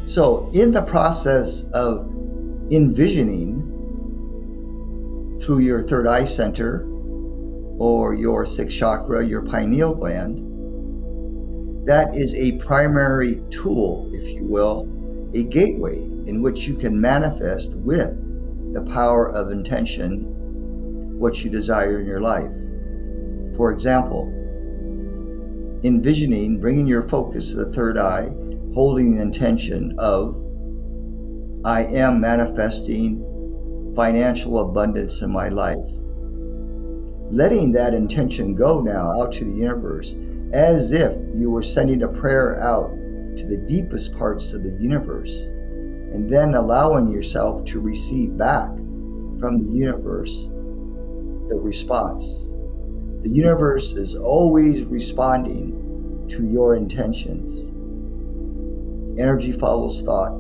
So in the process of envisioning through your third eye center or your sixth chakra, your pineal gland, that is a primary tool, if you will, a gateway in which you can manifest with the power of intention what you desire in your life. For example, envisioning, bringing your focus to the third eye, holding the intention of, I am manifesting financial abundance in my life. Letting that intention go now out to the universe as if you were sending a prayer out to the deepest parts of the universe, and then allowing yourself to receive back from the universe the response. The universe is always responding to your intentions. Energy follows thought.